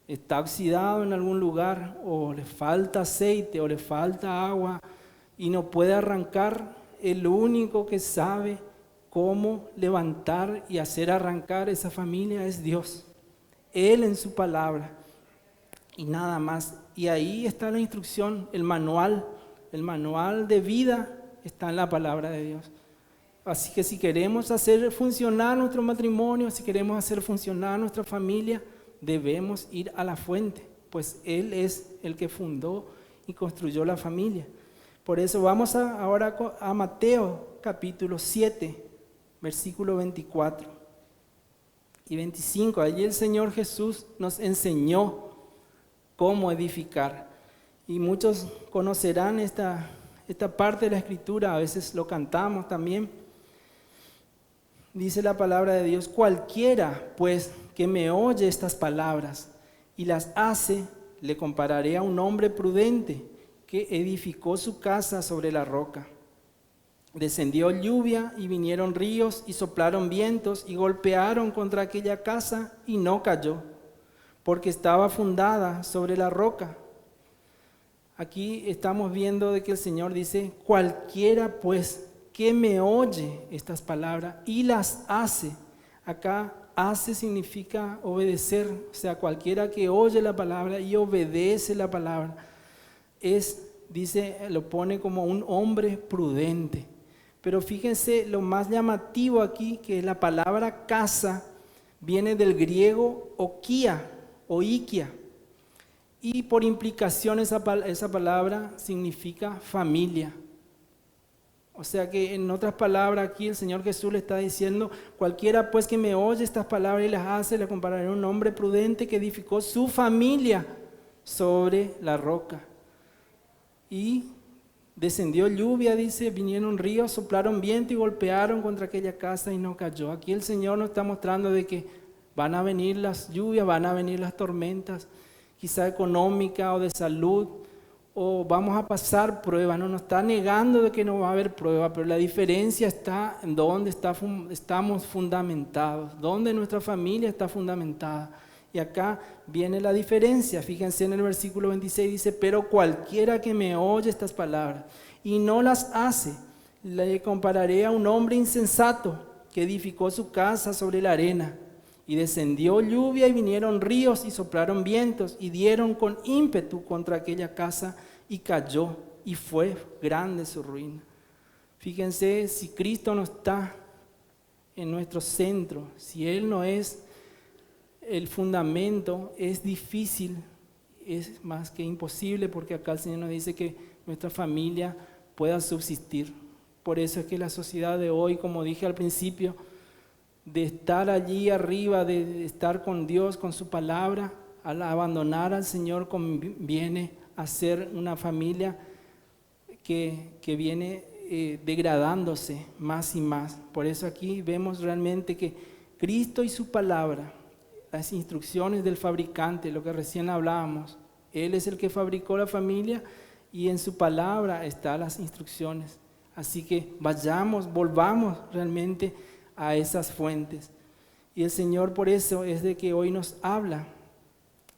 está oxidado en algún lugar, o le falta aceite, o le falta agua, y no puede arrancar, el único que sabe cómo levantar y hacer arrancar esa familia es Dios. Él en su palabra y nada más. Y ahí está la instrucción, el manual de vida está en la palabra de Dios. Así que si queremos hacer funcionar nuestro matrimonio, si queremos hacer funcionar nuestra familia, debemos ir a la fuente, pues Él es el que fundó y construyó la familia. Por eso vamos ahora a Mateo capítulo 7, versículo 24 y 25. Allí el Señor Jesús nos enseñó cómo edificar. Y muchos conocerán esta parte de la Escritura, a veces lo cantamos también. Dice la palabra de Dios, cualquiera pues que me oye estas palabras y las hace, le compararé a un hombre prudente que edificó su casa sobre la roca. Descendió lluvia y vinieron ríos y soplaron vientos y golpearon contra aquella casa y no cayó, porque estaba fundada sobre la roca. Aquí estamos viendo de que el Señor dice, cualquiera pues que me oye estas palabras y las hace. Acá hace significa obedecer, o sea, cualquiera que oye la palabra y obedece la palabra, lo pone como un hombre prudente. Pero fíjense lo más llamativo aquí, que la palabra casa viene del griego okia o ikia, y por implicación esa palabra significa familia. O sea que en otras palabras aquí el Señor Jesús le está diciendo, cualquiera pues que me oye estas palabras y las hace, le compararé a un hombre prudente que edificó su familia sobre la roca. Y descendió lluvia, dice, vinieron ríos, soplaron viento y golpearon contra aquella casa y no cayó. Aquí el Señor nos está mostrando de que van a venir las lluvias, van a venir las tormentas, quizá económica o de salud, o vamos a pasar pruebas. No nos está negando de que no va a haber prueba, pero la diferencia está en dónde estamos fundamentados, dónde nuestra familia está fundamentada. Y acá viene la diferencia. Fíjense en el versículo 26, dice, pero cualquiera que me oye estas palabras y no las hace, le compararé a un hombre insensato que edificó su casa sobre la arena. Y descendió lluvia y vinieron ríos y soplaron vientos y dieron con ímpetu contra aquella casa y cayó y fue grande su ruina. Fíjense, si Cristo no está en nuestro centro, si Él no es el fundamento, es difícil, es más que imposible, porque acá el Señor nos dice que nuestra familia pueda subsistir. Por eso es que la sociedad de hoy, como dije al principio, de estar allí arriba, de estar con Dios, con su palabra, al abandonar al Señor conviene a ser una familia que viene degradándose más y más. Por eso aquí vemos realmente que Cristo y su palabra, las instrucciones del fabricante, lo que recién hablábamos, Él es el que fabricó la familia y en su palabra están las instrucciones. Así que volvamos realmente a esas fuentes. Y el Señor por eso es de que hoy nos habla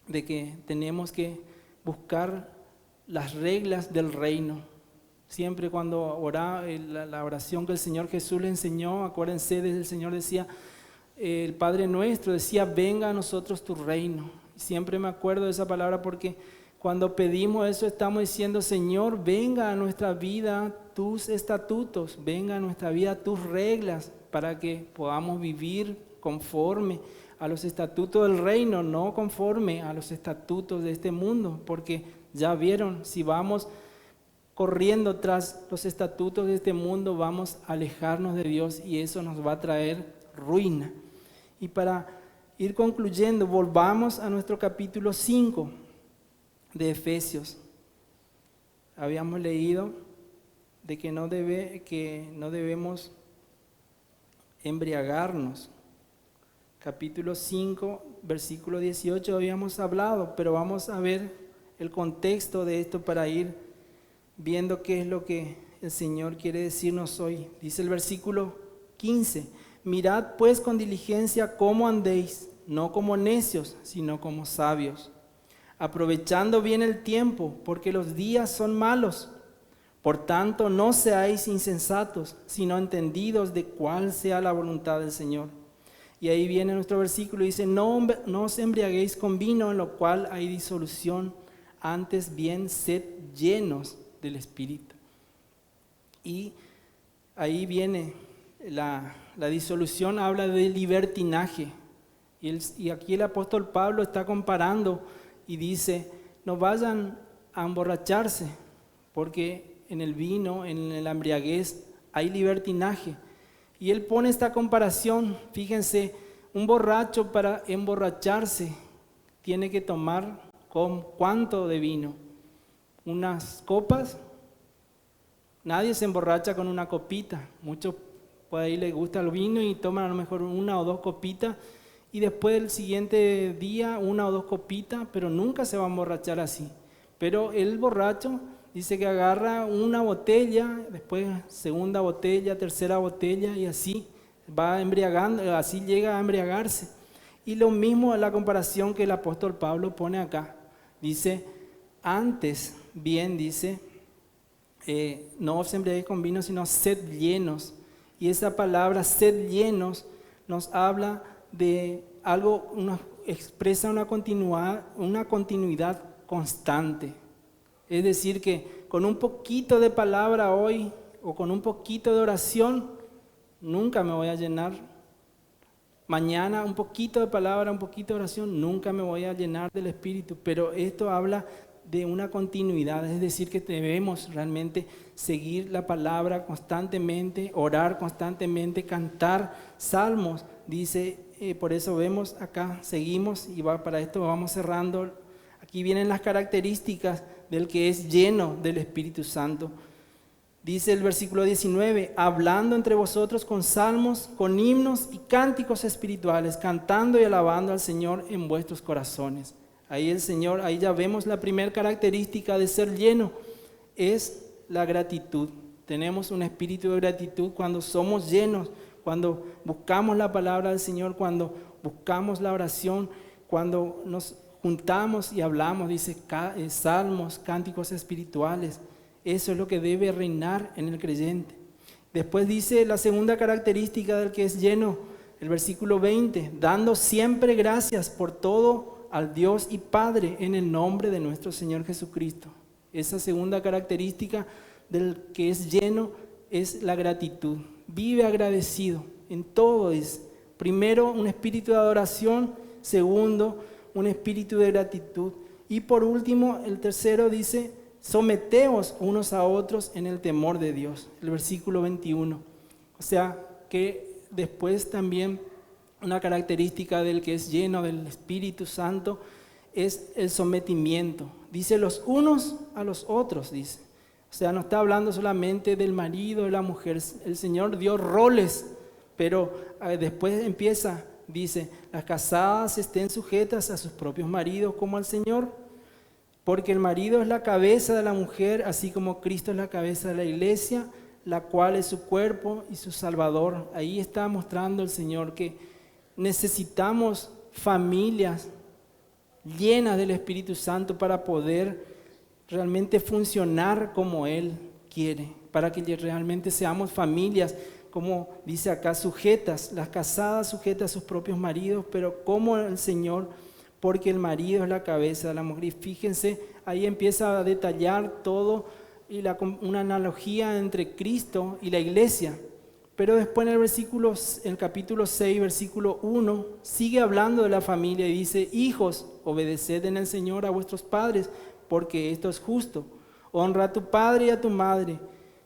de que tenemos que buscar las reglas del reino. Siempre cuando ora, la oración que el Señor Jesús le enseñó, acuérdense, desde el Señor decía, el Padre nuestro decía, venga a nosotros tu reino. Siempre me acuerdo de esa palabra porque cuando pedimos eso estamos diciendo, Señor, venga a nuestra vida tus estatutos, venga a nuestra vida tus reglas para que podamos vivir conforme a los estatutos del reino, no conforme a los estatutos de este mundo, porque ya vieron, si vamos corriendo tras los estatutos de este mundo, vamos a alejarnos de Dios y eso nos va a traer ruina. Y para ir concluyendo, volvamos a nuestro capítulo 5 de Efesios. Habíamos leído de que no debemos embriagarnos. Capítulo 5, versículo 18 habíamos hablado, pero vamos a ver el contexto de esto para ir viendo qué es lo que el Señor quiere decirnos hoy. Dice el versículo 15, mirad pues con diligencia cómo andéis, no como necios, sino como sabios, aprovechando bien el tiempo, porque los días son malos. Por tanto, no seáis insensatos, sino entendidos de cuál sea la voluntad del Señor. Y ahí viene nuestro versículo, dice, no os embriaguéis con vino, en lo cual hay disolución, antes bien sed llenos del Espíritu. Y ahí viene la disolución, habla de libertinaje. Y aquí el apóstol Pablo está comparando y dice, no vayan a emborracharse, porque en el vino, en la embriaguez, hay libertinaje. Y él pone esta comparación, fíjense, un borracho para emborracharse tiene que tomar ¿con cuánto de vino? ¿Unas copas? Nadie se emborracha con una copita. Muchos por ahí les gusta el vino y toman a lo mejor 1 o 2 copitas y después del siguiente día 1 o 2 copitas, pero nunca se va a emborrachar así. Pero el borracho dice que agarra una botella, después segunda botella, tercera botella y así va embriagando, así llega a embriagarse. Y lo mismo es la comparación que el apóstol Pablo pone acá. Dice, antes bien, dice, no os embriaguéis con vino, sino sed llenos. Y esa palabra sed llenos nos habla de algo, expresa una continuidad constante. Es decir, que con un poquito de palabra hoy o con un poquito de oración, nunca me voy a llenar. Mañana un poquito de palabra, un poquito de oración, nunca me voy a llenar del Espíritu. Pero esto habla de una continuidad, es decir, que debemos realmente seguir la palabra constantemente, orar constantemente, cantar salmos. Dice, por eso vemos acá, seguimos y para esto vamos cerrando. Aquí vienen las características del que es lleno del Espíritu Santo. Dice el versículo 19, hablando entre vosotros con salmos, con himnos y cánticos espirituales, cantando y alabando al Señor en vuestros corazones. Ahí el Señor, ahí ya vemos la primera característica de ser lleno, es la gratitud. Tenemos un espíritu de gratitud cuando somos llenos, cuando buscamos la palabra del Señor, cuando buscamos la oración, cuando nos juntamos y hablamos, dice salmos, cánticos espirituales. Eso es lo que debe reinar en el creyente. Después dice la segunda característica del que es lleno, el versículo 20, dando siempre gracias por todo al Dios y Padre en el nombre de nuestro Señor Jesucristo. Esa segunda característica del que es lleno es la gratitud. Vive agradecido en todo. Es primero un espíritu de adoración, segundo un espíritu de gratitud y por último el tercero dice someteos unos a otros en el temor de Dios, el versículo 21. O sea que después también una característica del que es lleno del Espíritu Santo es el sometimiento. Dice los unos a los otros, dice. O sea, no está hablando solamente del marido, de la mujer. El Señor dio roles, pero después empieza, dice, las casadas estén sujetas a sus propios maridos como al Señor, porque el marido es la cabeza de la mujer, así como Cristo es la cabeza de la iglesia, la cual es su cuerpo y su Salvador. Ahí está mostrando el Señor que necesitamos familias llenas del Espíritu Santo para poder realmente funcionar como Él quiere, para que realmente seamos familias, como dice acá, sujetas, las casadas sujetas a sus propios maridos, pero como el Señor, porque el marido es la cabeza de la mujer. Y fíjense, ahí empieza a detallar todo y una analogía entre Cristo y la iglesia. Pero después en el capítulo 6, versículo 1, sigue hablando de la familia y dice: hijos, obedeced en el Señor a vuestros padres, porque esto es justo. Honra a tu padre y a tu madre,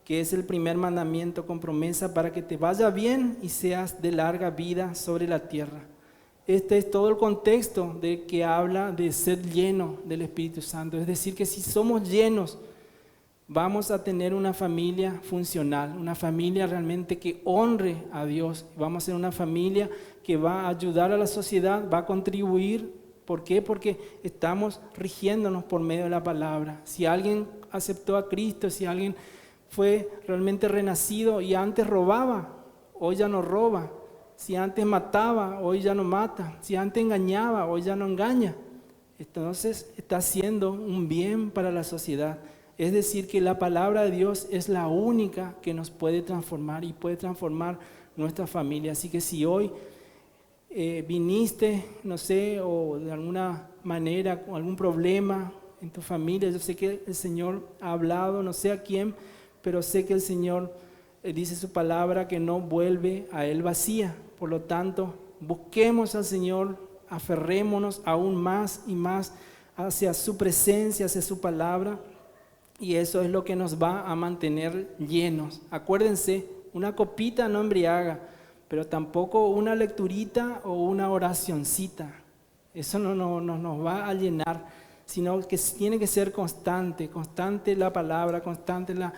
que es el primer mandamiento con promesa para que te vaya bien y seas de larga vida sobre la tierra. Este es todo el contexto de que habla de ser lleno del Espíritu Santo. Es decir, que si somos llenos, vamos a tener una familia funcional, una familia realmente que honre a Dios. Vamos a ser una familia que va a ayudar a la sociedad, va a contribuir. ¿Por qué? Porque estamos rigiéndonos por medio de la palabra. Si alguien aceptó a Cristo, si alguien fue realmente renacido y antes robaba, hoy ya no roba. Si antes mataba, hoy ya no mata. Si antes engañaba, hoy ya no engaña. Entonces está haciendo un bien para la sociedad. Es decir, que la palabra de Dios es la única que nos puede transformar y puede transformar nuestra familia. Así que si hoy viniste, no sé, o de alguna manera con algún problema en tu familia, yo sé que el Señor ha hablado, no sé a quién, pero sé que el Señor dice su palabra que no vuelve a Él vacía. Por lo tanto, busquemos al Señor, aferrémonos aún más y más hacia su presencia, hacia su palabra. Y eso es lo que nos va a mantener llenos. Acuérdense, una copita no embriaga, pero tampoco una lecturita o una oracioncita. Eso no nos va a llenar, sino que tiene que ser constante la palabra, constante la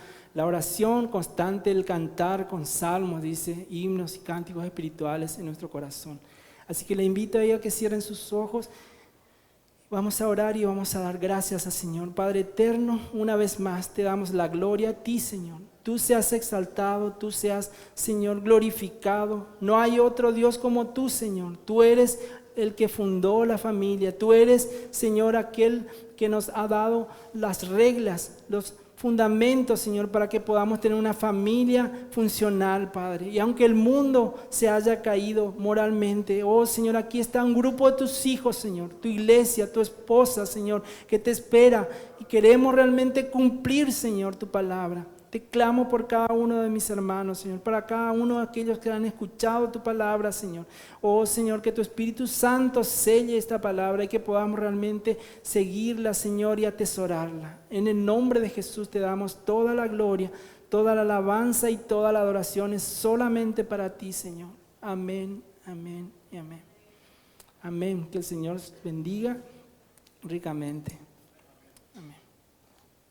oración, constante el cantar con salmos, dice, himnos y cánticos espirituales en nuestro corazón. Así que le invito a ella a que cierren sus ojos. Vamos a orar y vamos a dar gracias al Señor. Padre eterno, una vez más te damos la gloria a ti, Señor. Tú seas exaltado, tú seas, Señor, glorificado. No hay otro Dios como tú, Señor. Tú eres el que fundó la familia. Tú eres, Señor, aquel que nos ha dado las reglas, los fundamentos, Señor, para que podamos tener una familia funcional, Padre. Y aunque el mundo se haya caído moralmente, oh Señor, aquí está un grupo de tus hijos, Señor, tu iglesia, tu esposa, Señor, que te espera y queremos realmente cumplir, Señor, tu palabra. Te clamo por cada uno de mis hermanos, Señor, para cada uno de aquellos que han escuchado tu palabra, Señor. Oh, Señor, que tu Espíritu Santo selle esta palabra y que podamos realmente seguirla, Señor, y atesorarla. En el nombre de Jesús te damos toda la gloria, toda la alabanza y toda la adoración es solamente para ti, Señor. Amén, amén y amén. Amén. Que el Señor bendiga ricamente.